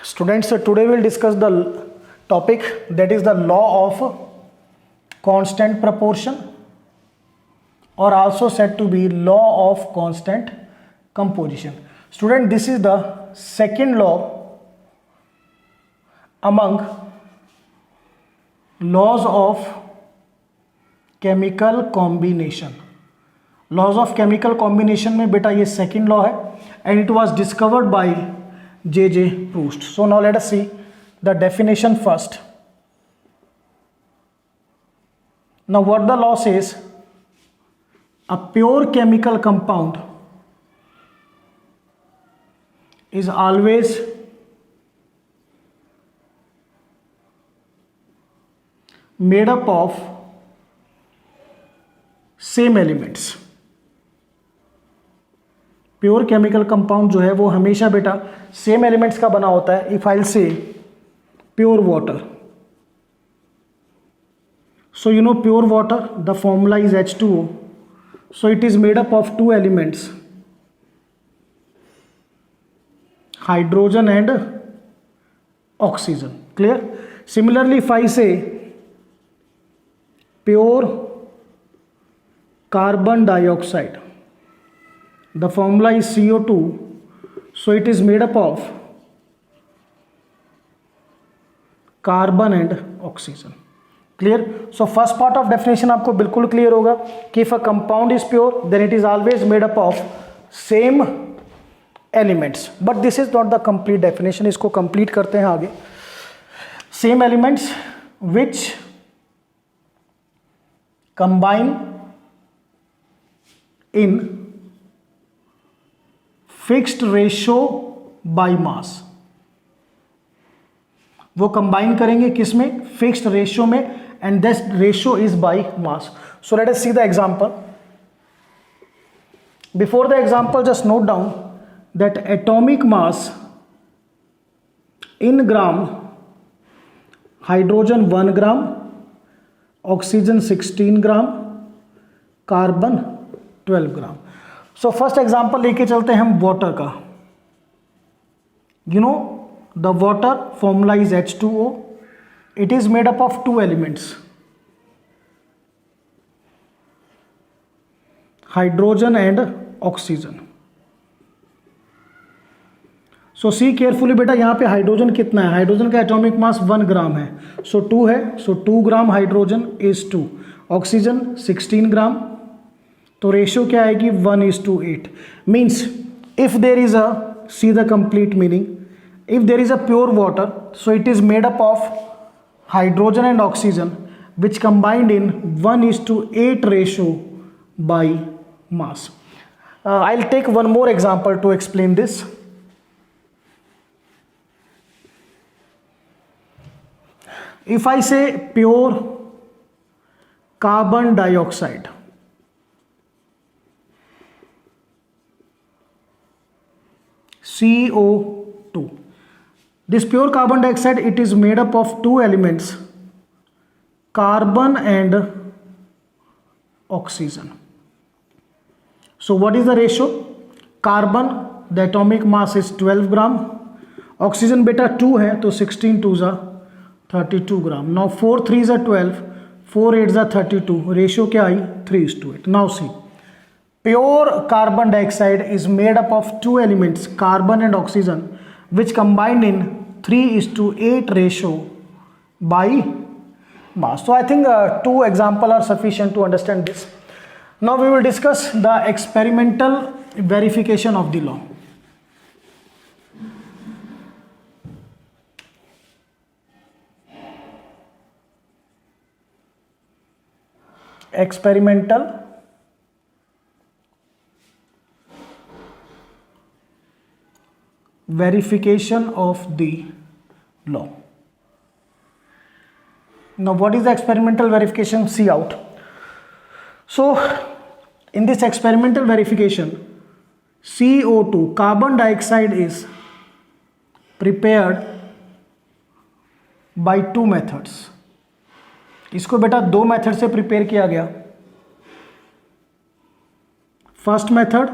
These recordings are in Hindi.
Students, today we'll discuss the topic that is the law of constant proportion, or also said to be law of constant composition. Student, this is the second law among laws of chemical combination. Laws of chemical combination में बेटा ये second law है and it was discovered by J.J. Proust. So now let us see the definition first. Now what the law says, a pure chemical compound is always made up of same elements. Pure chemical compound जो है वो हमेशा बेटा सेम एलिमेंट्स का बना होता है. इफ आई से pure water, so you know pure water, the formula is H2O, so it is made up of two elements, hydrogen and oxygen. Clear? Similarly, if I say pure carbon dioxide, the formula is CO2, so it is made up of carbon and oxygen. Clear? So first part of definition आपको बिल्कुल clear होगा कि if a compound is pure then it is always made up of same elements. But this is not the complete definition. इसको complete करते हैं आगे. Same elements which combine in fixed ratio by mass. वो कंबाइन करेंगे किस में? फिक्स्ड रेशो में, and this ratio is by mass. So let us see the example. Before the example just note down that atomic mass in gram, hydrogen 1 gram, oxygen 16 gram, carbon 12 gram. So first example लेके चलते हैं हम वाटर का. You know the water formula is H2O. It is made up of two elements, hydrogen and oxygen. So see carefully बेटा, यहां पे हाइड्रोजन कितना है? हाइड्रोजन का एटॉमिक मास 1 ग्राम है, सो 2 है, so 2 gram hydrogen is 2, oxygen 16 gram, तो रेशियो क्या आएगी? 1:8. Means if there is a, see the complete meaning, if there is a pure water, so it is made up of hydrogen and oxygen which combined in 1:8 ratio by mass. I will take one more example to explain this. If I say pure carbon dioxide, CO2, this pure carbon dioxide, it is made up of two elements, carbon and oxygen. So what is the ratio? Carbon, the atomic mass is 12 gram, oxygen beta 2 है तो 16 2s are 32 gram. Now 4 3s are 12, 4 8s are 32. Ratio क्या आई? 3:8. Now see, pure carbon dioxide is made up of two elements, carbon and oxygen, which combined in 3:8 ratio by mass. So I think 2 example are sufficient to understand this. Now we will discuss the experimental verification of the law. experimental verification of the law. Now what is the experimental verification? See out. So in this experimental verification, CO2, carbon dioxide, is prepared by 2 methods. इसको बेटा 2 मेथड से प्रिपेयर किया गया. First method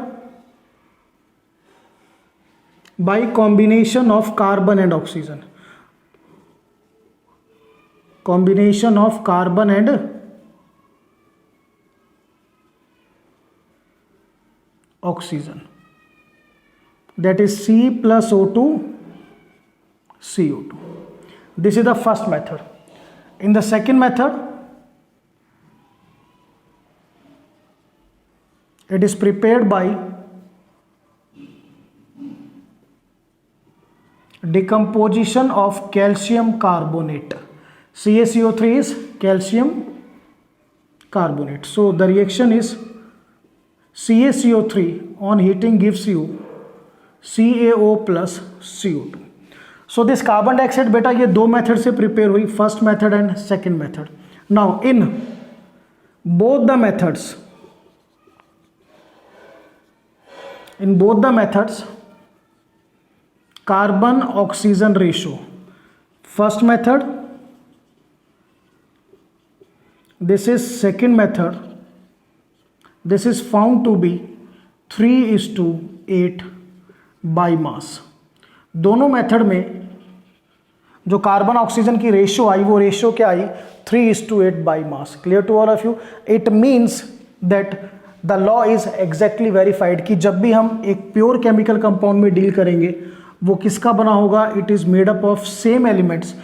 by combination of carbon and oxygen. Combination of carbon and oxygen, that is C plus O2 CO2. This is the first method. In the second method, it is prepared by decomposition of calcium carbonate. CaCO3 is calcium carbonate. So the reaction is CaCO3 on heating gives you CaO plus CO2. So this carbon dioxide बेटा ये दो मेथड से प्रिपेयर हुई, first method and second method. Now in both the methods carbon oxygen ratio, first method, this is second method, this is found to be 3:8 by mass. दोनों मेथड में जो कार्बन ऑक्सीजन की रेशियो आई वो रेशियो क्या आई 3:8 by mass. Clear to all of you? It means that the law is exactly verified कि जब भी हम एक प्योर केमिकल कंपाउंड में डील करेंगे वो किसका बना होगा, it is made up of same elements,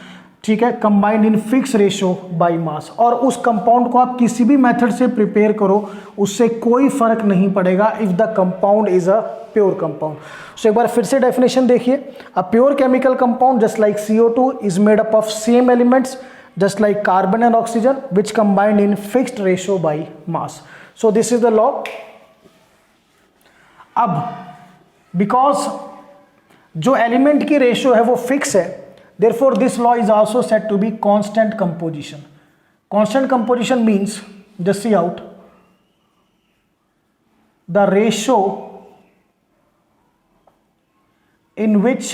ठीक है, combined in fix ratio by mass. और उस कंपाउंड को आप किसी भी मेथड से प्रिपेयर करो उससे कोई फर्क नहीं पड़ेगा if the compound is a pure compound. So एक बार फिर से डेफिनेशन देखिए. A pure chemical compound just like CO2 is made up of same elements just like carbon and oxygen which combined in fixed ratio by mass. So this is the law. अब बिकॉज जो एलिमेंट की रेशियो है वो फिक्स है, therefore this law is also said to be constant composition. Constant composition means, just see out, the ratio in which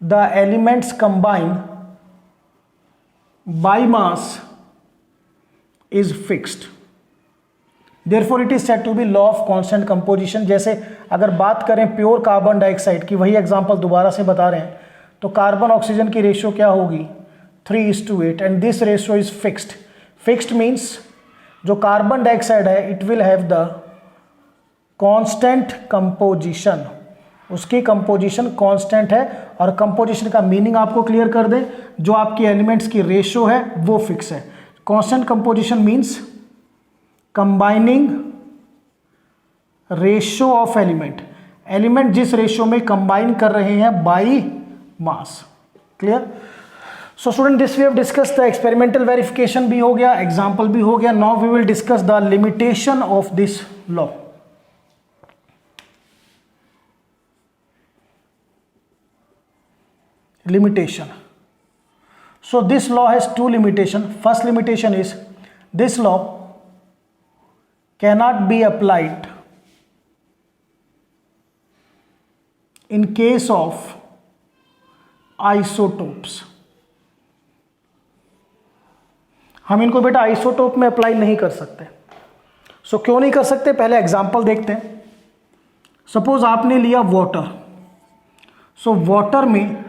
the elements combine by mass is fixed. Therefore it is said to be law of constant composition. जैसे अगर बात करें प्योर कार्बन डाइऑक्साइड की, वही एग्जांपल दोबारा से बता रहे हैं, तो कार्बन ऑक्सीजन की रेशियो क्या होगी 3:8 and this ratio is fixed. Fixed means जो कार्बन डाइऑक्साइड है it will have the constant composition, उसकी कंपोजिशन कांस्टेंट है. और कंपोजिशन का मीनिंग आपको क्लियर कर दें, जो आपकी एलिमेंट्स की रेशियो है वो फिक्स है. Constant composition means combining ratio of element जिस रेशियो में कंबाइन कर रहे हैं by mass. Clear? So student this we have discuss the experimental verification भी हो गया, एग्जांपल भी हो गया. Now we will discuss the limitation of this law. Limitation. So this law has two limitation. First limitation is this law cannot be applied in case of isotopes. हम इनको बेटा आइसोटोप में अप्लाई नहीं कर सकते. सो क्यों नहीं कर सकते, पहले एग्जांपल देखते हैं. सपोज आपने लिया वाटर. सो वाटर में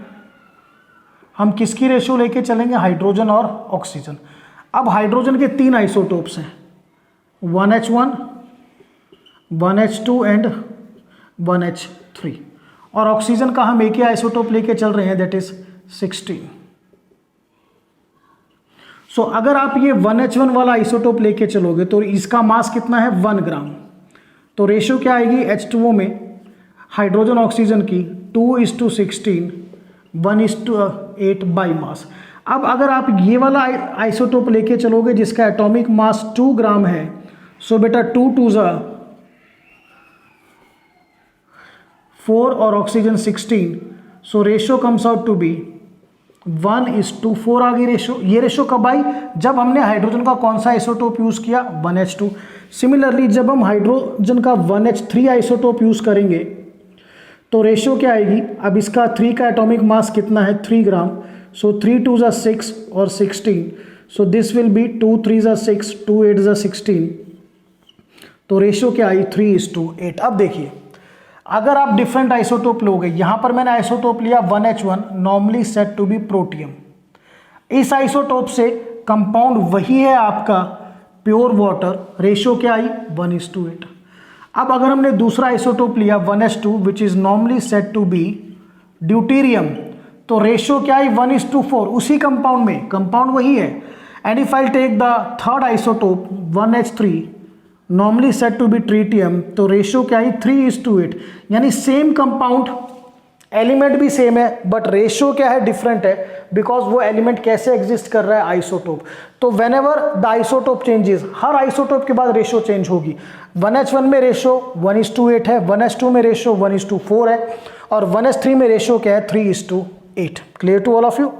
हम किसकी रेशियो लेके चलेंगे, हाइड्रोजन और ऑक्सीजन. अब हाइड्रोजन के तीन आइसोटोप्स हैं, 1H1, 1H2 एंड 1H3. और ऑक्सीजन का हम एक ही आइसोटोप लेके चल रहे हैं, दैट इज 16. सो अगर आप ये 1H1 वाला आइसोटोप लेके चलोगे तो इसका मास कितना है 1 ग्राम. तो रेशियो क्या आएगी H2O में हाइड्रोजन ऑक्सीजन की 2:16, 1:8 बाई मास. अब अगर आप ये वाला आइसोटोप लेके चलोगे जिसका एटॉमिक मास 2 ग्राम है, सो बेटा 2 2 4 और oxygen 16. So ratio comes out to be 1:4 आ गई रेशियो. ये रेशियो कब आई, जब हमने हाइड्रोजन का कौन सा आइसोटोप यूज किया 1H2. सिमिलरली जब हम हाइड्रोजन का 1H3 आइसोटोप यूज करेंगे तो रेशियो क्या आएगी, अब इसका 3 का एटॉमिक मास कितना है 3 ग्राम. सो 3 2 6 और 16. सो दिस विल बी 2 3 6, 2 8 16. तो रेशियो क्या आई 3:8. अब देखिए, अगर आप डिफरेंट आइसोटोप लोगे, यहां पर मैंने आइसोटोप लिया 1H1 normally said to be protium. इस आइसोटोप से कंपाउंड वही है आपका प्योर वाटर, रेशियो क्या आई 1:8। अब अगर हमने दूसरा आइसोटोप लिया 1H2 which is normally said to be deuterium, तो रेशियो क्या आई 1:4 उसी कंपाउंड में, कंपाउंड वही है। And if I take the third isotope 1H3 normally said to be tritium, तो रेशियो क्या आई 3:8, यानी सेम कंपाउंड, एलिमेंट भी सेम है बट रेशियो क्या है डिफरेंट है, बिकॉज वो एलिमेंट कैसे एग्जिस्ट कर रहा है आइसोटोप। तो when ever the isotope changes, her isotope के बाद रेशियो चेंज होगी। 1H1 में रेशियो 1:8 है, 1H2 में रेशियो 1:4 है, और 1H3 में रेशियो क्या है 3:8। Clear to all of you?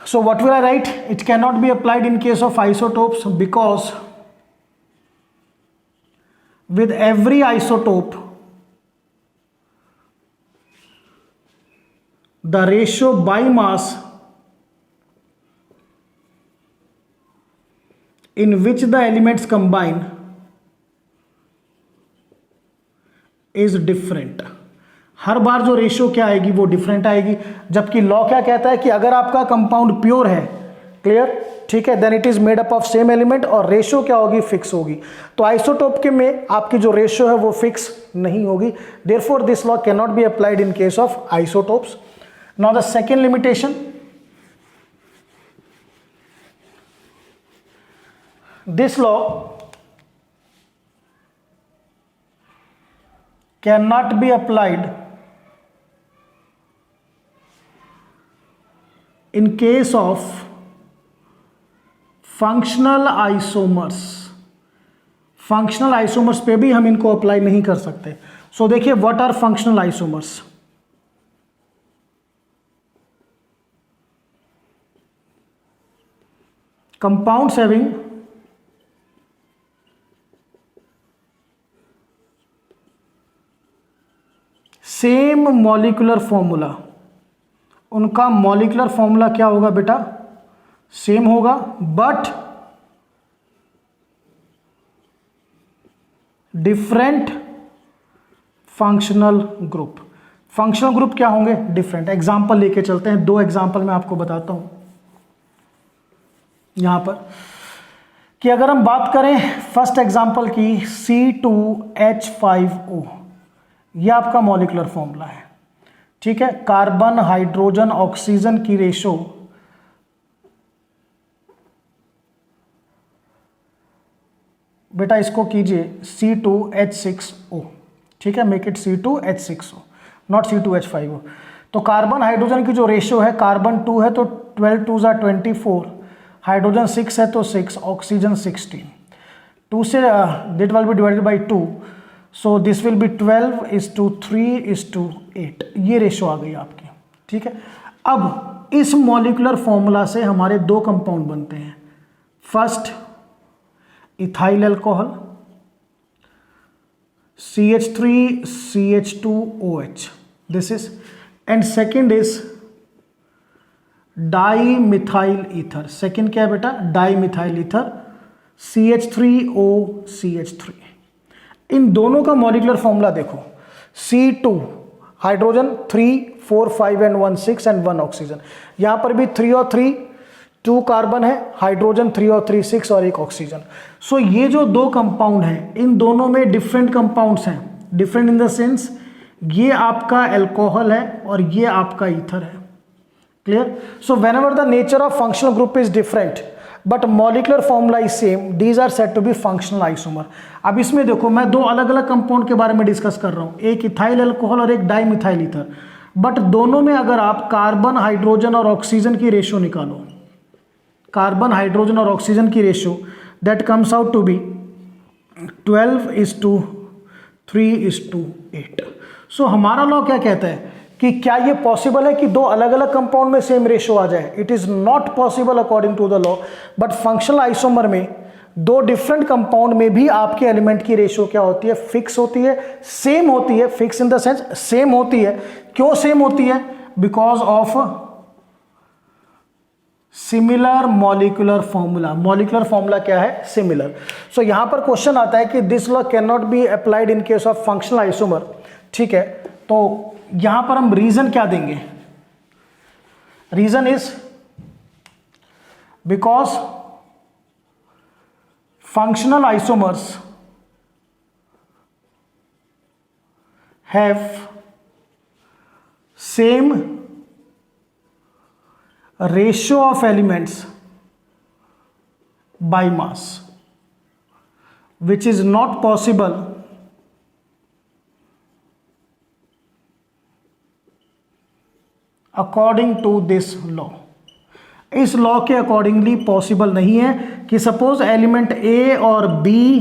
So what will I write? It cannot be applied in case of isotopes because with every isotope the ratio by mass in which the elements combine is different. हर बार जो रेशियो क्या आएगी वो डिफरेंट आएगी, जबकि लॉ क्या कहता है कि अगर आपका कंपाउंड प्योर है, क्लियर, ठीक है, then it is made up of same element और रेशियो क्या होगी फिक्स होगी। तो आइसोटोप के में आपकी जो रेशियो है वो फिक्स नहीं होगी, therefore this law can not be applied in case of isotopes. Now the second limitation, this law can not be applied in case of functional isomers। Functional isomers पे भी हम इनको अप्लाई नहीं कर सकते। सो देखिए what are functional isomers. Compounds having same molecular formula, उनका मॉलिक्यूलर फॉर्मूला क्या होगा बेटा, सेम होगा, but different functional group. Functional group क्या होंगे, डिफरेंट। एग्जांपल लेके चलते हैं, 2 एग्जांपल मैं आपको बताता हूं यहां पर, कि अगर हम बात करें फर्स्ट एग्जांपल की C2H5O, यह आपका मॉलिक्यूलर फॉर्मूला है, ठीक है। कार्बन हाइड्रोजन ऑक्सीजन की रेशो बेटा इसको कीजिए C2H6O, ठीक है, make it C2H6O not C2H5O। तो कार्बन हाइड्रोजन की जो रेशियो है, कार्बन 2 है तो 12 2 ज़ा 24, हाइड्रोजन 6 है तो 6, ऑक्सीजन 16, 2 से it will be divided by 2, so this will be 12:3:8, ये रेशो आ गई आपकी, ठीक है। अब इस मॉलिक्यूलर फॉर्मूला से हमारे 2 कंपाउंड बनते हैं, first ethyl alcohol CH3CH2OH, this is, and second is di methyl ether. Second क्या है बेटा, डाई मिथाइल ईथर CH3OCH3। इन दोनों का मॉलिक्यूलर फॉर्मूला देखो, C2 hydrogen 3 4 5 and 1 6 and 1 oxygen, यहां पर भी 3 और 3 2 कार्बन है, हाइड्रोजन 3 और 3 6 और 1 ऑक्सीजन। सो ये जो 2 कंपाउंड हैं, इन दोनों में डिफरेंट कंपाउंड्स हैं, डिफरेंट इन द सेंस ये आपका अल्कोहल है और ये आपका ईथर है, clear. So whenever the nature of functional group is different but molecular formula is same, these are said to be functional isomer. अब इसमें देखो मैं 2 अलग अलग कंपाउंड के बारे में डिस्कस कर रहा हूं, एक इथाइल अल्कोहल और एक डाई मिथाइल ईथर, बट दोनों में अगर आप कार्बन हाइड्रोजन और ऑक्सीजन की रेशियो निकालो, कार्बन हाइड्रोजन और ऑक्सीजन की ratio that comes out to be 12:3:8। सो हमारा लॉ क्या कहता है कि क्या ये पॉसिबल है कि 2 अलग अलग कंपाउंड में सेम रेशियो आ जाए, it is not possible according to the law, but functional isomer में 2 डिफरेंट कंपाउंड में भी आपके एलिमेंट की रेशियो क्या होती है, फिक्स होती है, सेम होती है, fix in the sense same होती है। क्यों सेम होती है, because of similar molecular formula. Molecular formula क्या है? सिमिलर। सो यहां पर क्वेश्चन आता है कि this law can not be applied in case of functional isomer. ठीक है, तो यहां पर हम रीजन क्या देंगे? Reason is because functional isomers have same ratio of elements by mass, which is not possible according to this law। इस लॉ के अकॉर्डिंगली पॉसिबल नहीं है कि सपोज एलिमेंट ए और बी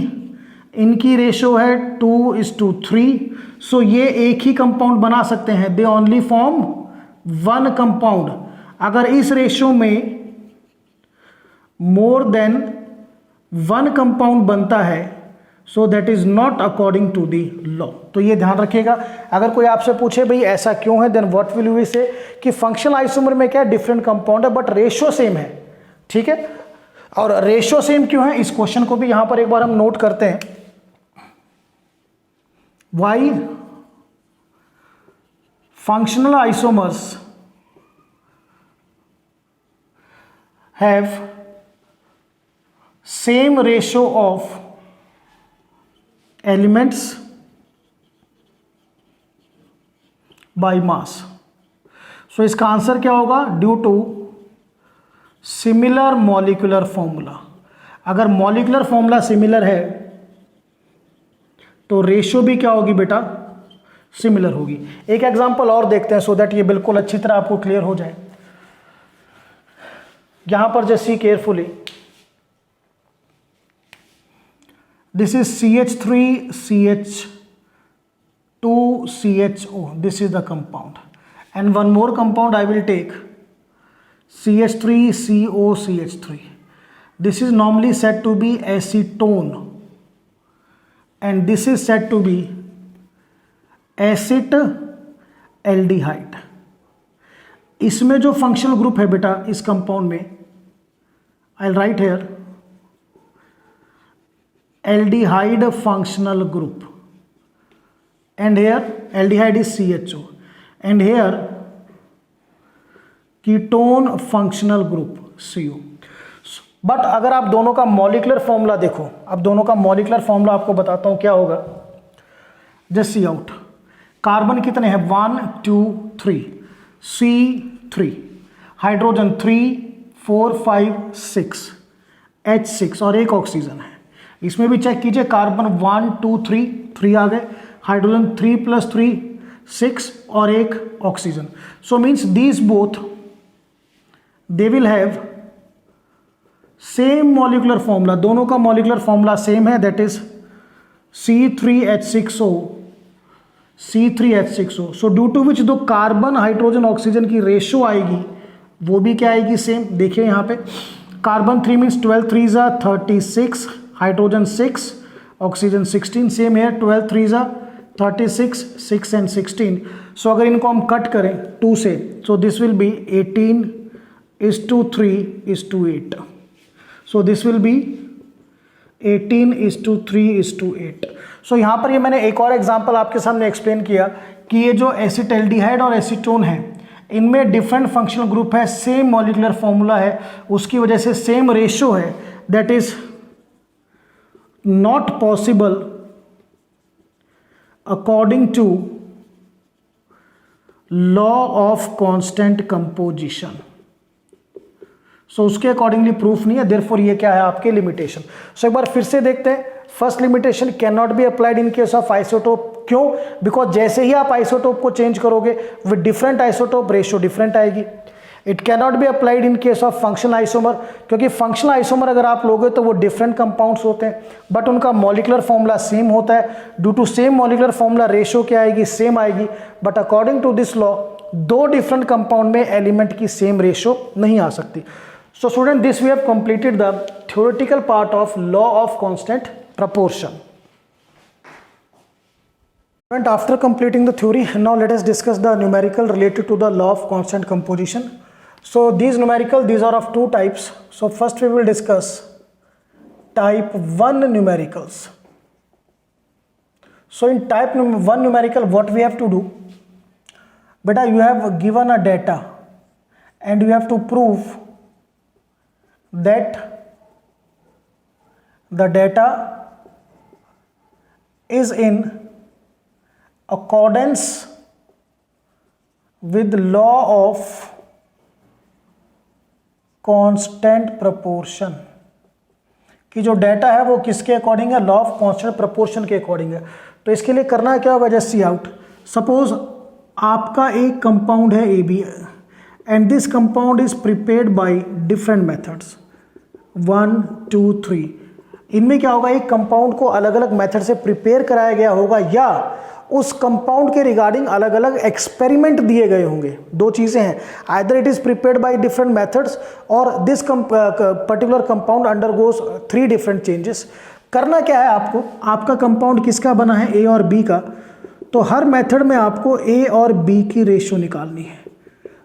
इनकी रेशो है 2:3, सो ये एक ही कंपाउंड बना सकते हैं, they only form one compound. अगर इस रेशियो में मोर देन वन कंपाउंड बनता है, so that is not according to the law. तो ये ध्यान रखिएगा। अगर कोई आपसे पूछे भाई ऐसा क्यों है, देन व्हाट विल यू से कि फंक्शनल आइसोमर में क्या डिफरेंट कंपाउंड है बट रेशियो सेम है। ठीक है, और रेशियो सेम क्यों है, इस क्वेश्चन को भी यहां पर एक बार हम नोट करते हैं। Why functional isomers have same ratio of elements by mass। So इसका आंसर क्या होगा? Due to similar molecular formula. अगर मॉलिक्यूलर फॉर्मूला सिमिलर है तो रेशियो भी क्या होगी बेटा? सिमिलर होगी। एक एग्जांपल और देखते हैं सो दैट ये बिल्कुल अच्छी तरह आपको क्लियर हो जाए। यहां पर just see carefully, this is CH3CH2CHO, this is the compound, and one more compound I will take CH3COCH3। This is normally said to be acetone and this is said to be acetaldehyde. इसमें जो फंक्शनल ग्रुप है बेटा इस कंपाउंड में, I will write here aldehyde functional group, and here aldehyde is CHO, and here ketone functional group CO। But अगर आप दोनों का मॉलिक्यूलर फॉर्मूला देखो, अब दोनों का मॉलिक्यूलर फॉर्मूला आपको बताता हूं क्या होगा। जस्ट सी आउट, कार्बन कितने हैं? 1 2 3, C3, हाइड्रोजन 3 4 5 6, H6 और एक ऑक्सीजन है। इसमें भी चेक कीजिए, कार्बन 1 2 3, 3 आ गए, हाइड्रोजन 3 + 3 6 और एक oxygen. So means these both they will have same molecular formula. दोनों का मॉलिक्यूलर फॉर्मूला सेम है, that is C3H6O। So due to which दो कार्बन हाइड्रोजन ऑक्सीजन की रेशियो आएगी वो भी क्या आएगी? सेम। देखिए यहाँ पे कार्बन 3 मीन्स 12 3 ज़ा 36, हाइड्रोजन 6, ऑक्सीजन 16, सेम है 12 3 ज़ा 36, 6 and 16। सो अगर इनको हम कट करें 2 से, सो this will B 18:3:8। So this will B 18:3:8। सो यहाँ पर ये मैंने एक और एग्जांपल आपके सामने एक्सप्लेन किया कि ये जो एसिटल्डिहाइड और एसीटोन है इनमें डिफरेंट फंक्शनल ग्रुप है, सेम मॉलिक्यूलर फॉर्मूला है, उसकी वजह से सेम रेशियो है, that is not possible according to law of constant composition. So उसके अकॉर्डिंगली प्रूफ नहीं है, देयरफॉर ये क्या है? आपके लिमिटेशन। सो एक बार फिर से देखते हैं। First limitation, can not be applied in case of isotope. क्यों? बिकॉज जैसे ही आप आइसोटोप को चेंज करोगे with different isotope ratio different आएगी। It can not be applied in case of functional isomer, क्योंकि फंक्शनल आइसोमर अगर आप लोगे तो वो डिफरेंट कंपाउंड्स होते हैं बट उनका मॉलिक्यूलर फॉर्मूला सेम होता है। Due to same molecular formula ratio क्या आएगी? सेम आएगी। But according to this law दो डिफरेंट कंपाउंड में एलिमेंट की सेम रेशियो नहीं आ सकती। So student, this we have completed the theoretical part of law of constant proportion. And after completing the theory, now let us discuss the numerical related to the law of constant composition. So these numerical, these are of two types. So first we will discuss type 1 numericals. So in type 1 numerical, what we have to do? Beta, you have given a data and you have to prove that the data is in accordance with law of constant proportion, कि जो डाटा है वो किसके अकॉर्डिंग है? लॉ ऑफ कांस्टेंट प्रोपोर्शन के अकॉर्डिंग है। तो इसके लिए करना क्या होगा? जस्ट सी आउट, सपोज आपका एक कंपाउंड है A B and this compound is prepared by different methods 1 2 3। इनमें क्या होगा? एक कंपाउंड को अलग अलग मेथड से प्रिपेयर कराया गया होगा या उस कंपाउंड के रिगार्डिंग अलग अलग एक्सपेरिमेंट दिए गए होंगे। दो चीज़ें हैं, either it is prepared by different methods और this particular compound undergoes 3 different changes. करना क्या है आपको? आपका कंपाउंड किसका बना है? ए और बी का। तो हर मेथड में आपको ए और बी की रेशियो निकालनी है।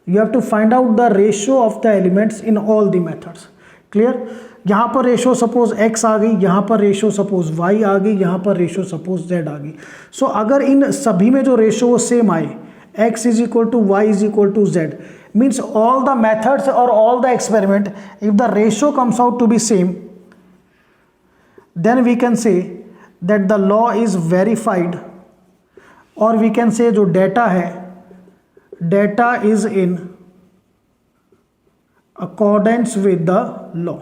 You have to find out the ratio of the elements in all the methods. Clear? यहाँ पर रेशो सपोज x आ गई, यहाँ पर रेशो सपोज y आ गई, यहाँ पर रेशो सपोज z आ गई। सो अगर इन सभी में जो रेशो वो सेम आए, x is equal to y is equal to z, means all the methods और all the experiment, if the ratio comes out to be same, then we can say that the law is verified, और वी कैन से जो डेटा है, data is in accordance with the law.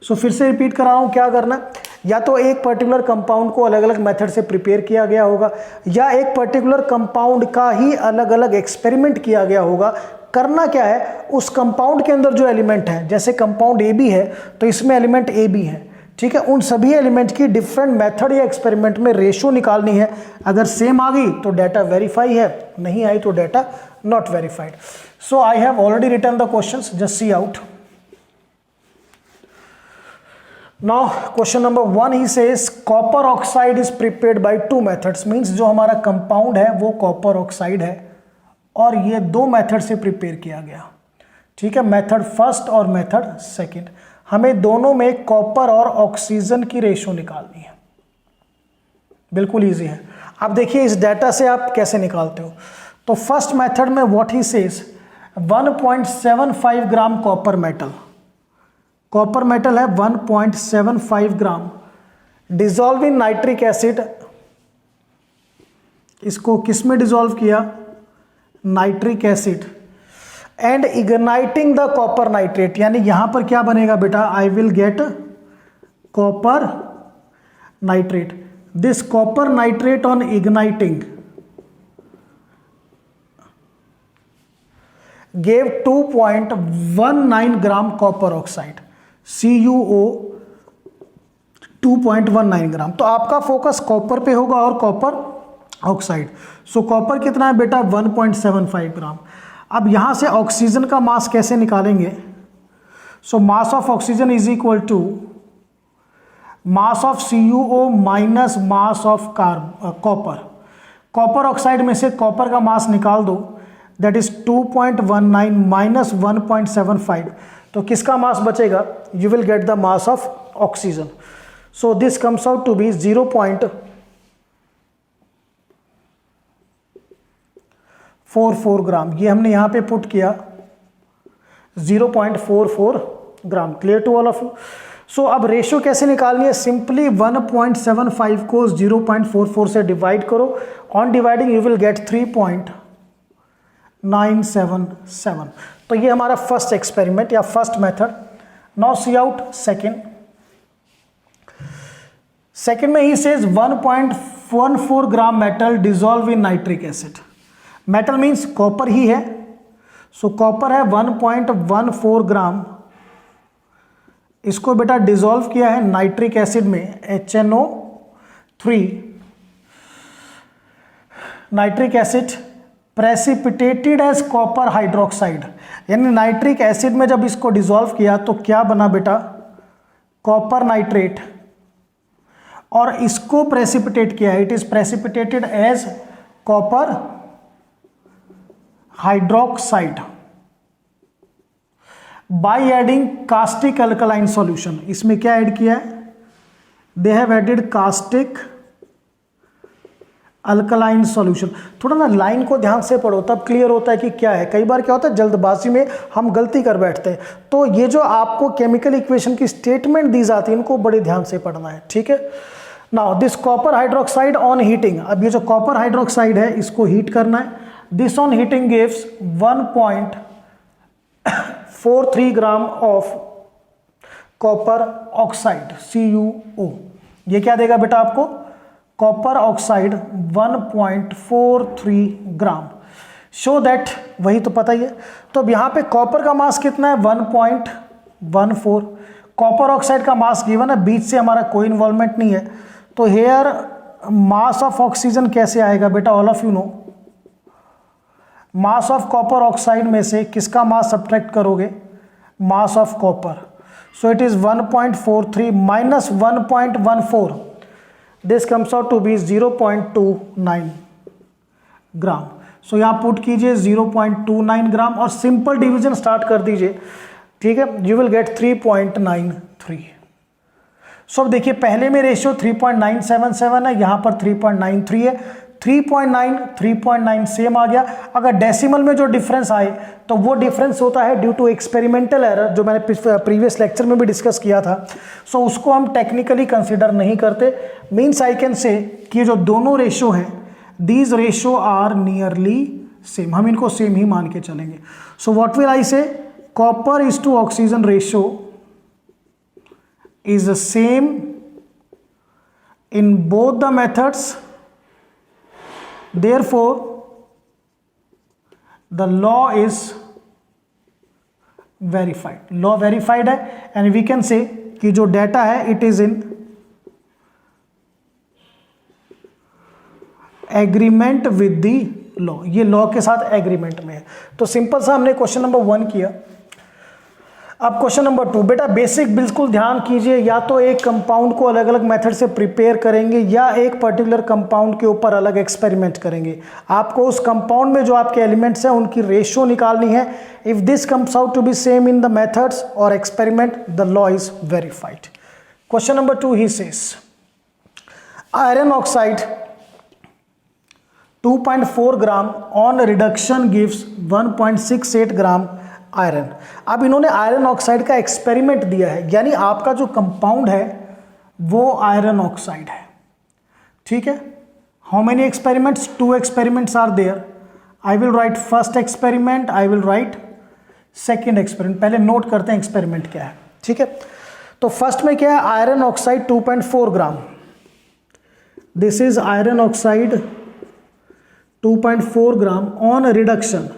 So फिर से रिपीट कर रहा हूँ, क्या करना? या तो एक पर्टिकुलर कंपाउंड को अलग अलग मेथड से प्रिपेयर किया गया होगा या एक पर्टिकुलर कंपाउंड का ही अलग अलग एक्सपेरिमेंट किया गया होगा। करना क्या है? उस कंपाउंड के अंदर जो एलिमेंट है, जैसे कंपाउंड ए बी है तो इसमें एलिमेंट ए बी है, ठीक है, उन सभी एलिमेंट की डिफरेंट मेथड या एक्सपेरिमेंट में रेशियो निकालनी है। अगर सेम आ गई तो डाटा वेरीफाई है, नहीं आई तो data not verified. So I have already written the questions, just see out. Now question number 1 he says copper oxide is prepared by 2 methods, means जो हमारा कंपाउंड है वो कॉपर ऑक्साइड है और ये 2 मेथड से प्रिपेयर किया गया, ठीक है, मेथड फर्स्ट और मेथड सेकंड। हमें दोनों में कॉपर और ऑक्सीजन की रेशो निकालनी है। बिल्कुल इजी है। अब देखिए इस डाटा से आप कैसे निकालते हो। तो फर्स्ट मेथड में what he says 1.75 gram copper metal, copper metal है 1.75 ग्राम, डिजॉल्व इन नाइट्रिक एसिड। इसको किस में डिजॉल्व किया? Nitric acid. And igniting the copper nitrate, यानी यहां पर क्या बनेगा बेटा? I will get copper nitrate. This copper nitrate on igniting gave 2.19 gram copper oxide, CuO 2.19 ग्राम। तो आपका फोकस कॉपर पे होगा और कॉपर ऑक्साइड। सो कॉपर कितना है बेटा? 1.75 ग्राम। अब यहां से ऑक्सीजन का मास कैसे निकालेंगे? So mass of oxygen is equal to mass of CuO minus mass of copper. Copper oxide में से कॉपर का मास निकाल दो, दैट इज 2.19 माइनस 1.75, तो किसका मास बचेगा? You will get the mass of oxygen. So this comes out to be 0.44 gram. ये हमने यहां पे पुट किया 0.44 gram. Clear to all of you? So अब रेशियो कैसे निकालनी है? सिंपली 1.75 को 0.44 से डिवाइड करो, on dividing you will get 3.977। तो ये हमारा फर्स्ट एक्सपेरिमेंट या first method. Now see out second. Second में ही says 1.14 gram metal dissolve in nitric acid. Metal means copper ही है, सो कॉपर है 1.14 ग्राम। इसको बेटा डिजॉल्व किया है नाइट्रिक एसिड में, HNO3। Nitric acid precipitated as copper hydroxide, यानी नाइट्रिक एसिड में जब इसको डिसॉल्व किया तो क्या बना बेटा? Copper nitrate. और इसको प्रेसिपिटेट किया, it is precipitated as copper hydroxide. By adding caustic alkaline solution. इसमें क्या ऐड किया है? They have added caustic alkaline solution. थोड़ा ना लाइन को ध्यान से पढ़ो तब क्लियर होता है कि क्या है। कई बार क्या होता है जल्दबाजी में हम गलती कर बैठते हैं। तो ये जो आपको केमिकल इक्वेशन की स्टेटमेंट दी जाती है इनको बड़े ध्यान से पढ़ना है, ठीक है। Now this copper hydroxide on heating, अब ये जो कॉपर हाइड्रोक्साइड है इसको हीट करना है। This on heating gives 1.43 gram of copper oxide CuO। ये क्या देगा बेटा आपको? Copper oxide 1.43 gram. Show that, वही तो पता ही है। तो अब यहाँ पे कॉपर का मास कितना है? 1.14। कॉपर ऑक्साइड का मास गिवन है, बीच से हमारा कोई इन्वॉल्वमेंट नहीं है। तो हेयर मास ऑफ ऑक्सीजन कैसे आएगा बेटा? All of you know, mass of copper oxide में से किसका मास सब्ट्रैक्ट करोगे? Mass of copper. So it is 1.43 minus 1.14, this comes out to be 0.29 gram. सो यहाँ पुट कीजिए 0.29 ग्राम और सिंपल डिवीजन स्टार्ट कर दीजिए, ठीक है। You will gate 3.93। सो अब देखिए पहले में रेशियो 3.977 है, यहाँ पर 3.93 है। 3.9 3.9 सेम आ गया। अगर डेसिमल में जो डिफरेंस आए तो वो डिफरेंस होता है ड्यू टू एक्सपेरिमेंटल एरर, जो मैंने प्रीवियस लेक्चर में भी डिस्कस किया था। सो उसको हम टेक्निकली कंसिडर नहीं करते। मीन्स आई कैन से कि ये जो दोनों रेशियो हैं, these ratio are nearly same, हम इनको सेम ही मान के चलेंगे। So what will I say? Copper is to oxygen ratio is the same in both the methods, therefore the law is verified। law verified है and we can say कि जो data है it is in agreement with the law। ये law के साथ agreement में है। तो सिंपल सा हमने क्वेश्चन नंबर 1 किया। अब क्वेश्चन नंबर 2, बेटा बेसिक बिल्कुल ध्यान कीजिए, या तो एक कंपाउंड को अलग अलग मेथड से प्रिपेयर करेंगे या एक पर्टिकुलर कंपाउंड के ऊपर अलग एक्सपेरिमेंट करेंगे। आपको उस कंपाउंड में जो आपके एलिमेंट्स हैं उनकी रेशियो निकालनी है। If this comes out to be same in the methods और experiment, the law is verified. Question number 2 ही says iron oxide 2.4 gram on reduction gives 1.68 gram iron. अब इन्होंने आयरन ऑक्साइड का एक्सपेरिमेंट दिया है, यानी आपका जो कंपाउंड है वो आयरन ऑक्साइड है, ठीक है। How many experiments? 2 experiments are there. I will write first experiment, I will write second experiment. पहले नोट करते हैं एक्सपेरिमेंट क्या है, ठीक है। तो फर्स्ट में क्या है? Iron oxide 2.4 gram. This is iron oxide 2.4 gram on reduction.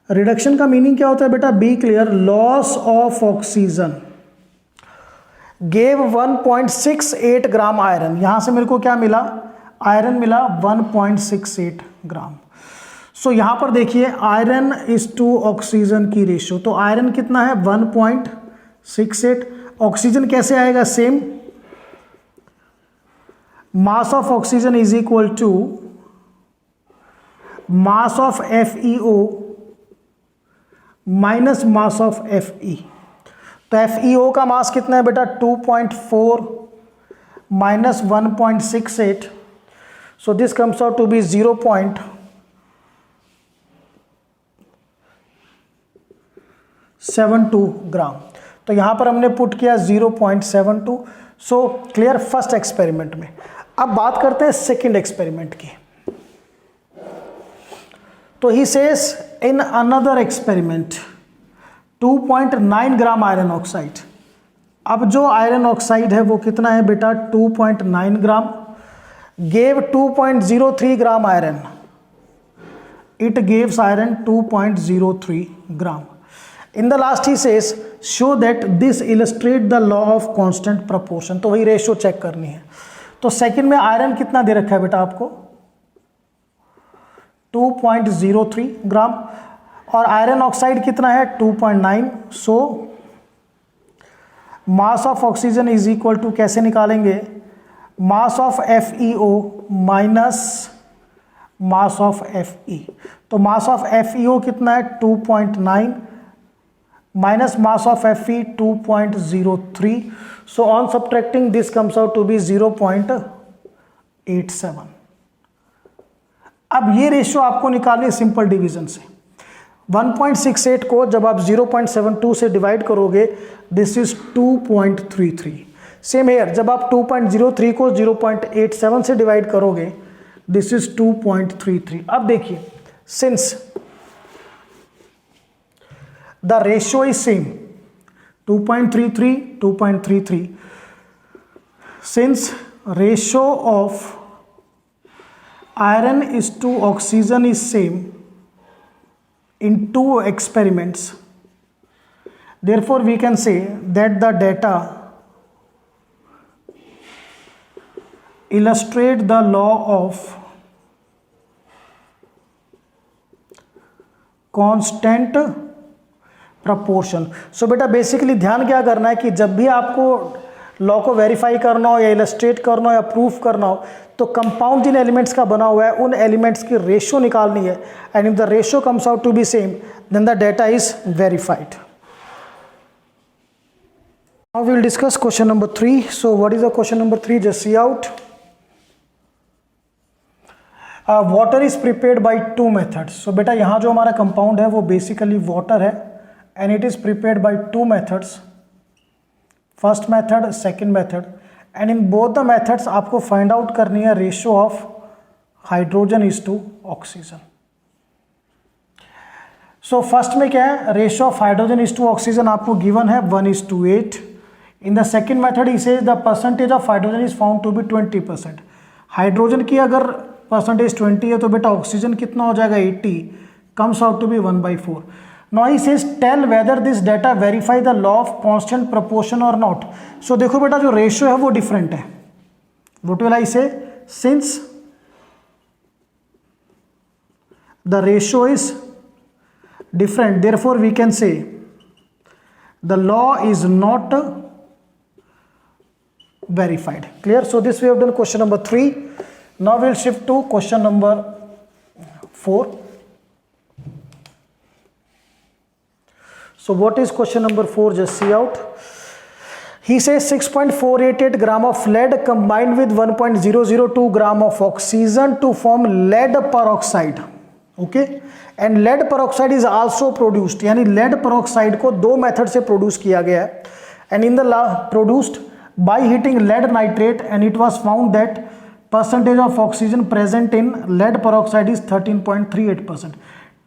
Reduction का मीनिंग क्या होता है बेटा? Be clear, loss of oxygen gave 1.68 gram iron. यहां से मेरे को क्या मिला? आयरन मिला 1.68 ग्राम। सो यहां पर देखिए आयरन इज टू ऑक्सीजन की रेशियो, तो आयरन कितना है? 1.68। ऑक्सीजन कैसे आएगा? Same, mass of oxygen is equal to mass of FeO minus mass of Fe। तो FeO का मास कितना है बेटा? 2.4 minus 1.68, so this comes out to be 0.72 gram. तो यहां पर हमने पुट किया 0.72। सो क्लियर फर्स्ट एक्सपेरिमेंट में। अब बात करते हैं सेकेंड एक्सपेरिमेंट की। तो he says in another experiment 2.9 gram iron oxide. अब जो आयरन ऑक्साइड है वो कितना है बेटा? 2.9 gram. Gave 2.03 gram iron, it gives iron 2.03 gram. In the last ही says show that this illustrate the law of constant proportion. तो वही रेशियो चेक करनी है। तो सेकंड में आयरन कितना दे रखा है बेटा आपको? 2.03 ग्राम और आयरन ऑक्साइड कितना है? 2.9। So mass of oxygen is equal to, कैसे निकालेंगे? Mass of FeO minus mass of Fe। तो मास ऑफ FeO कितना है 2.9 minus mass of Fe 2.03। So on subtracting this comes out to be 0.87। अब ये रेशियो आपको निकालनी है सिंपल डिवीजन से। 1.68 को जब आप 0.72 से डिवाइड करोगे दिस इज 2.33। सेम हेयर जब आप 2.03 को 0.87 से डिवाइड करोगे दिस इज 2.33। अब देखिए since the ratio is same 2.33 since ratio of iron is to oxygen is same in two experiments, therefore we can say that the data illustrate the law of constant proportion। सो बेटा बेसिकली ध्यान क्या करना है कि जब भी आपको लॉ को वेरीफाई करना हो या इलस्ट्रेट करना हो या प्रूफ करना हो तो कंपाउंड जिन एलिमेंट्स का बना हुआ है उन एलिमेंट्स की रेशियो निकालनी है, and if the ratio comes out to be same then the data is verified. Now we will discuss question number 3। So what is the question number 3? Just see out. Water is prepared by 2 methods. So बेटा यहाँ जो हमारा कंपाउंड है वो बेसिकली वाटर है and it is prepared by 2 methods, first method second method, and in both the methods आपको फाइंड आउट करनी है ratio of hydrogen is to oxygen. So first में क्या है, ratio of hydrogen is to oxygen आपको गिवन है 1:8। In the second method he says the percentage of hydrogen is found to be 20%। Hydrogen की अगर परसेंटेज 20 है तो बेटा ऑक्सीजन कितना हो जाएगा 80, comes out to be 1/4। Now he says tell whether this data verify the law of constant proportion or not। So देखो बेटा जो रेशियो है वो डिफरेंट है। What will I say? Since the ratio is different, therefore we can say the law is not verified। Clear? So this we have done question number 3. Now we'll shift to question number 4. So what is question number 4? Just see out. He says 6.488 gram of lead combined with 1.002 gram of oxygen to form lead peroxide. Okay? And lead peroxide is also produced. यानी lead peroxide को 2 मेथड से प्रोड्यूस किया गया है, and in the produced by heating lead nitrate, and it was found that percentage of oxygen present in lead peroxide is 13.38%.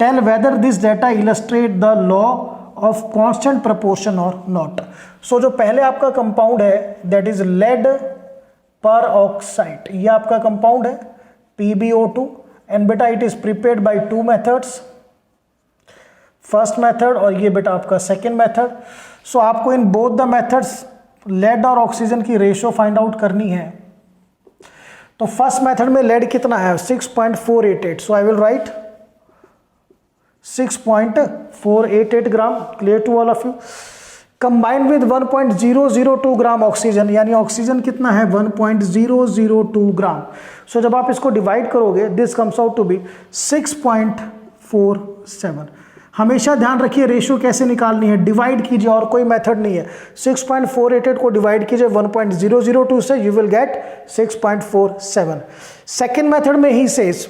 Tell whether this data illustrate the law of constant proportion और नॉट। सो जो पहले आपका कंपाउंड है that is lead peroxide, ये आपका कंपाउंड है PbO2, एंड बेटा it is prepared by 2 methods, first method और ये बेटा आपका सेकेंड मेथड। सो आपको in both the methods lead और ऑक्सीजन की रेशियो फाइंड आउट करनी है। तो फर्स्ट मेथड में लेड कितना है 6.488, so I will write 6.488 gram. Clear to all of you? Combined with 1.002 gram oxygen, यानी ऑक्सीजन कितना है 1.002 ग्राम। सो जब आप इसको डिवाइड करोगे this comes out to be 6.47। हमेशा ध्यान रखिए रेशियो कैसे निकालनी है, डिवाइड कीजिए और कोई मेथड नहीं है। 6.488 को डिवाइड कीजिए 1.002 से, you will get 6.47। Second method में ही says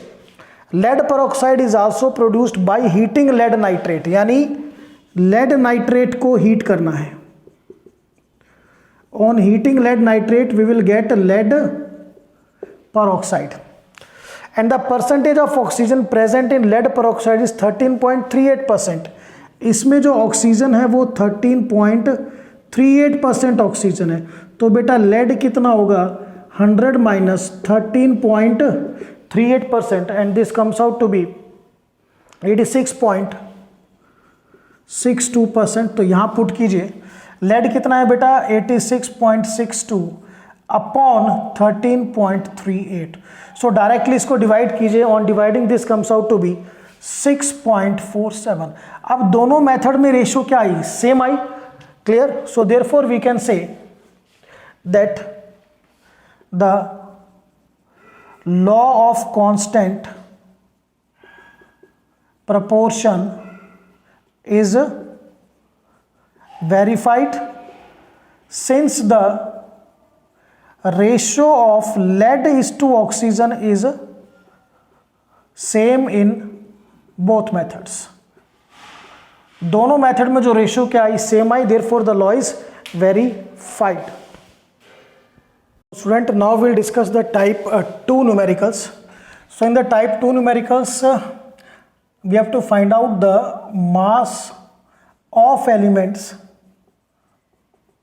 lead peroxide is also produced by heating lead nitrate, यानी lead nitrate को हीट करना है। On heating lead nitrate we will get lead peroxide, and the percentage of oxygen present in lead peroxide is 13.38%। इसमें जो ऑक्सीजन है वो 13.38% ऑक्सीजन है। तो बेटा lead कितना होगा 100 minus 13.38%, and this comes out to be 86.62%। तो यहाँ पुट कीजिए लेड कितना है बेटा 86.62 अपॉन 13.38। सो डायरेक्टली इसको डिवाइड कीजिए, on dividing this comes out to be 6.47। अब दोनों मेथड में रेशियो क्या आई, सेम आई। Clear? So therefore we can say that the law of constant proportion is verified since the ratio of lead is to oxygen is same in both methods. दोनों मेथड में जो रेशियो क्या आई, सेम आई, therefore the law is verified. Student, now we'll discuss the type 2 numericals. So in the type 2 numericals, we have to find out the mass of elements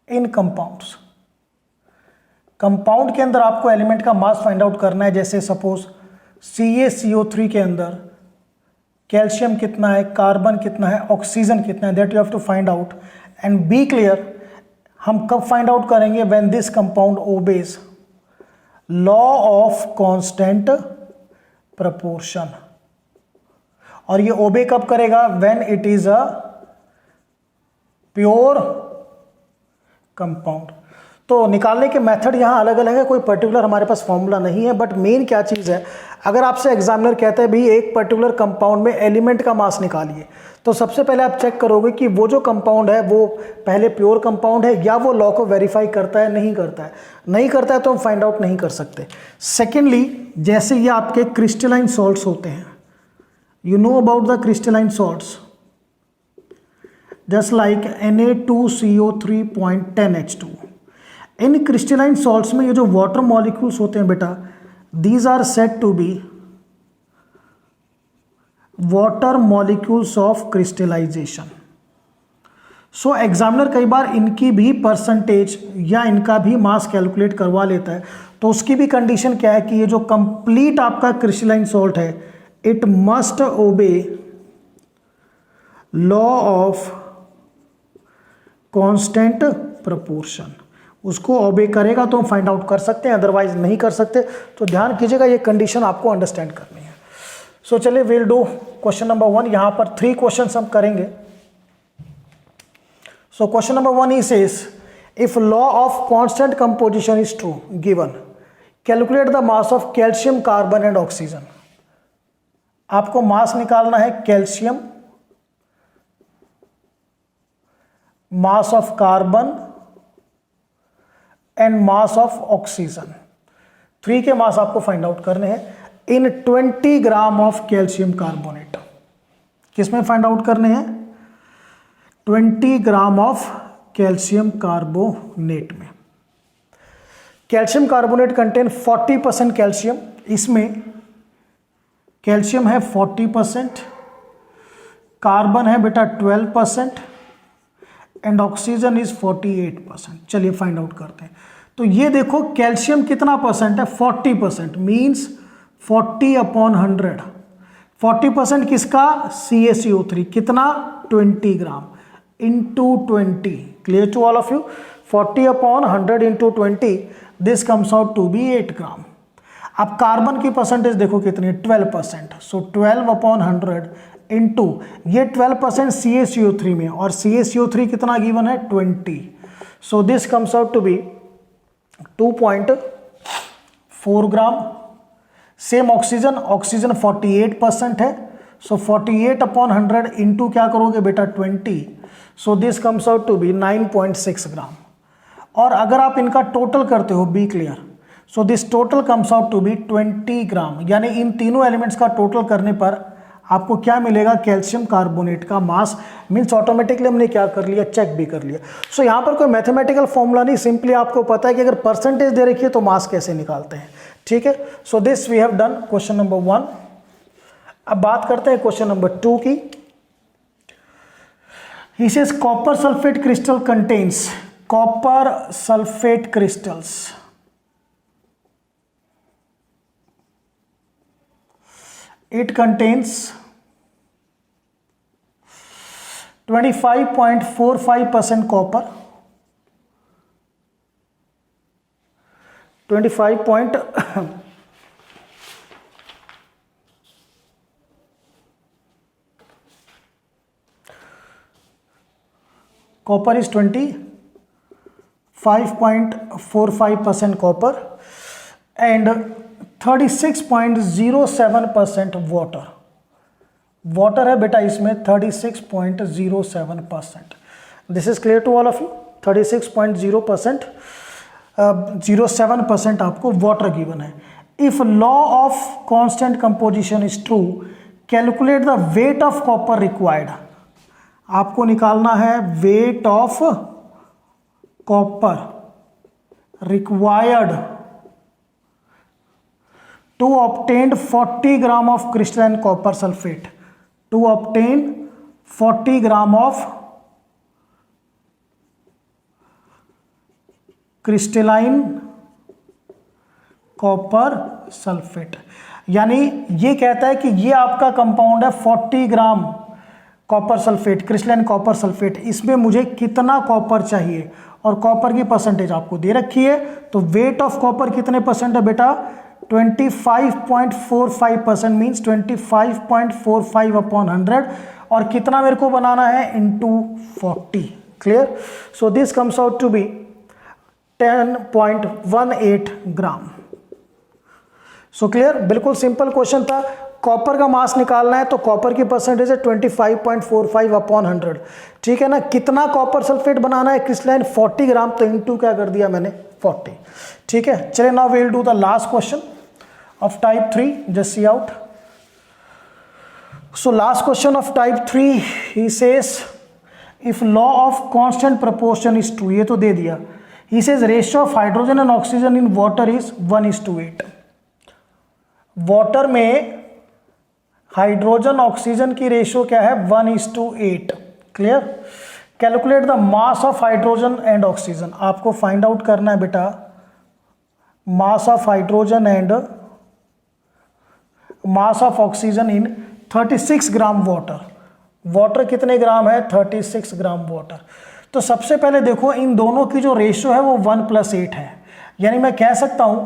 in compounds. Compound के अंदर आपको एलिमेंट का मास फाइंड आउट करना है. जैसे सपोज CaCO3 के अंदर कैल्शियम कितना है, कार्बन कितना है, ऑक्सीजन कितना है, that you have to find out. And be clear, हम कब फाइंड आउट करेंगे, when this compound obeys law of constant proportion. और ये ओबे कब करेगा, when it is a pure compound. तो निकालने के मेथड यहाँ अलग अलग है, कोई पर्टिकुलर हमारे पास फॉर्मूला नहीं है. बट मेन क्या चीज़ है, अगर आपसे एग्जामिनर कहता है भाई एक पर्टिकुलर कंपाउंड में एलिमेंट का मास निकालिए, तो सबसे पहले आप चेक करोगे कि वो जो कंपाउंड है वो पहले प्योर कंपाउंड है या वो लॉ को वेरीफाई करता है, नहीं करता है. नहीं करता है तो हम फाइंड आउट नहीं कर सकते. सेकेंडली, जैसे ये आपके क्रिस्टलाइन सॉल्ट्स होते हैं, you know about the crystalline salts, just like Na2CO3.10H2. इन क्रिस्टलाइन सॉल्ट्स में ये जो वाटर मॉलिक्यूल्स होते हैं बेटा, these are said to be water molecules of crystallization. So examiner कई बार इनकी भी परसेंटेज या इनका भी मास कैलकुलेट करवा लेता है. तो उसकी भी कंडीशन क्या है कि ये जो कंप्लीट आपका क्रिस्टलाइन सॉल्ट है, इट मस्ट ओबे लॉ ऑफ कांस्टेंट प्रपोर्शन. उसको ओबे करेगा तो हम फाइंड आउट कर सकते हैं, अदरवाइज नहीं कर सकते. तो ध्यान कीजिएगा, ये कंडीशन आपको अंडरस्टैंड करनी है. सो चलिए विल डू क्वेश्चन नंबर 1. यहां पर 3 क्वेश्चन हम करेंगे. So question number 1 he says, if law of constant composition is true given, calculate the mass of calcium, carbon and oxygen. आपको मास निकालना है calcium, mass of carbon and mass of oxygen. 3 के मास आपको फाइंड आउट करने हैं इन 20 ग्राम ऑफ कैल्शियम कार्बोनेट. किसमें फाइंड आउट करने हैं, 20 ग्राम ऑफ कैल्शियम कार्बोनेट में. Calcium carbonate contain 40% calcium. इसमें कैल्शियम है 40%, कार्बन है बेटा 12% एंड ऑक्सीजन इज 48%. चलिए फाइंड आउट करते हैं. तो ये देखो कैल्शियम कितना परसेंट है, 40%, मीन्स 40/100. 40% किसका, CaCO3, कितना, 20 gram into 20. Clear to all of you. 40/100 into 20, this comes out to be 8 gram. अब कार्बन की परसेंटेज देखो कितनी है, 12%. सो 12/100 इंटू ये 12% CaCO3 में, और CaCO3 कितना गिवन है, 20. So this comes out to be 2.4 gram. Same oxygen, oxygen 48% है. सो 48/100 इंटू क्या करोगे बेटा, 20. So this comes out to be 9.6 gram. और अगर आप इनका टोटल करते हो, be clear, so this total comes out to be 20 gram. यानी इन तीनों एलिमेंट्स का टोटल करने पर आपको क्या मिलेगा, कैल्शियम कार्बोनेट का मास. मीन्स ऑटोमेटिकली हमने क्या कर लिया, चेक भी कर लिया. सो यहाँ पर कोई मैथमेटिकल फॉर्मूला नहीं, सिंपली आपको पता है कि अगर परसेंटेज दे रखी है तो मास कैसे निकालते हैं. ठीक है. So this we have done question number 1. अब बात करते हैं क्वेश्चन नंबर 2 की. He says copper sulphate crystal contains, copper sulphate crystals, it contains 25.45% copper, 25. copper is 25.45% copper and 36.07% water. Water है बेटा इसमें 36.07%। This is clear to all of you. 36.07% आपको वाटर गिवन है। If law of constant composition is true, calculate the weight of copper required. आपको निकालना है weight of copper required to obtain 40 gram of crystalline copper sulfate, to obtain 40 gram of crystalline copper sulfate। यानी ये कहता है कि ये आपका कंपाउंड है 40 gram copper sulphate, crystalline copper sulphate. इसमें मुझे कितना कॉपर चाहिए और कॉपर की परसेंटेज आपको दे रखी है। तो वेट ऑफ कॉपर कितने परसेंट है बेटा? 25.45% मीन्स 25.45 अपॉन 100, और कितना मेरे को बनाना है? Into 40। Clear? So this comes out to be 10.18 gram. So clear? बिल्कुल सिंपल क्वेश्चन था। कॉपर का मास निकालना है तो कॉपर की परसेंटेज है 25.45 अपॉन 100। ठीक है ना? कितना कॉपर सल्फेट बनाना है? क्रिस्टलाइन 40 ग्राम, तो इंटू क्या कर दिया मैंने? 40। ठीक है, चलिए now we will do the last question of type 3, just see out. So last question of type 3, he says if law of constant proportion is true, ये तो दे दिया। he says ratio of hydrogen and oxygen in water is 1:8। Water में हाइड्रोजन ऑक्सीजन की रेशियो क्या है? 1:8। Clear? Calculate the mass of hydrogen and oxygen. आपको फाइंड आउट करना है बेटा mass of hydrogen and mass of oxygen in 36 gram water. Water कितने ग्राम है? 36 ग्राम वाटर। तो सबसे पहले देखो इन दोनों की जो रेशियो है वो 1+8 है। यानी मैं कह सकता हूं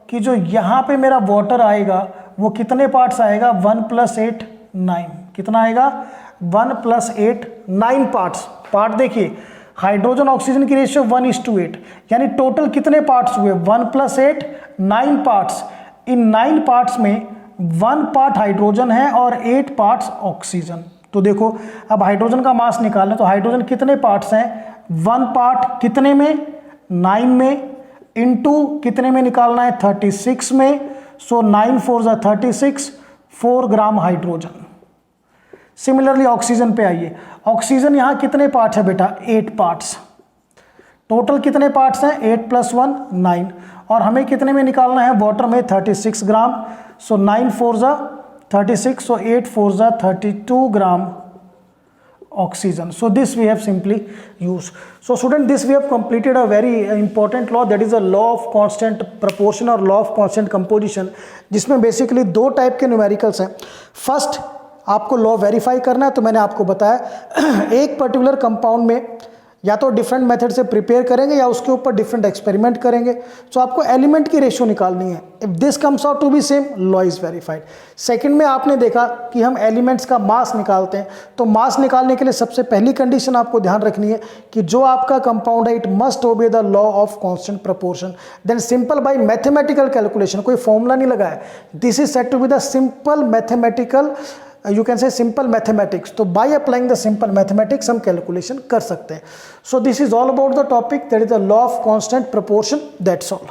कि जो यहां पे मेरा वाटर आएगा वो कितने पार्ट्स आएगा? 1+8 9। कितना आएगा? 1+8 9 पार्ट्स। पार्ट देखिए, हाइड्रोजन ऑक्सीजन की रेशियो 1:8, यानी टोटल कितने पार्ट्स हुए? 1+8 9 पार्ट्स। इन 9 पार्ट्स में 1 पार्ट हाइड्रोजन है और 8 पार्ट्स ऑक्सीजन। तो देखो अब हाइड्रोजन का मास निकालना, तो हाइड्रोजन कितने पार्ट्स हैं? 1 पार्ट कितने में? 9 में, इनटू कितने में निकालना है? 36 में। सो 9 4 ज़ा 36, 4 ग्राम हाइड्रोजन। सिमिलरली ऑक्सीजन पे आइए। ऑक्सीजन यहाँ कितने पार्ट्स है बेटा? 8 पार्ट्स। टोटल कितने पार्ट्स हैं? 8 + 1 9, और हमें कितने में निकालना है? वाटर में 36 ग्राम। सो 9 4 ज़ा 36, सो 8 4 ज़ा 32 ग्राम oxygen. So this we have simply used. So student, this we have completed a very important law, that is a law of constant proportion और law of constant composition, जिसमें बेसिकली 2 टाइप के न्यूमेरिकल्स हैं। फर्स्ट आपको लॉ वेरीफाई करना है, तो मैंने आपको बताया एक पर्टिकुलर कंपाउंड में या तो डिफरेंट मेथड से प्रिपेयर करेंगे या उसके ऊपर डिफरेंट एक्सपेरिमेंट करेंगे। सो आपको एलिमेंट की रेशियो निकालनी है। If this comes out to be same, law is verified. Second में आपने देखा कि हम एलिमेंट्स का मास निकालते हैं, तो मास निकालने के लिए सबसे पहली कंडीशन आपको ध्यान रखनी है कि जो आपका कंपाउंड है it must obey the law of constant proportion. Then simple by mathematical calculation, कोई फॉर्मूला नहीं लगाया, this is said to be the simple mathematical, you can say simple mathematics. तो by applying the simple mathematics हम calculation कर सकते हैं. So this is all about the topic, that is the law of constant proportion. That's all.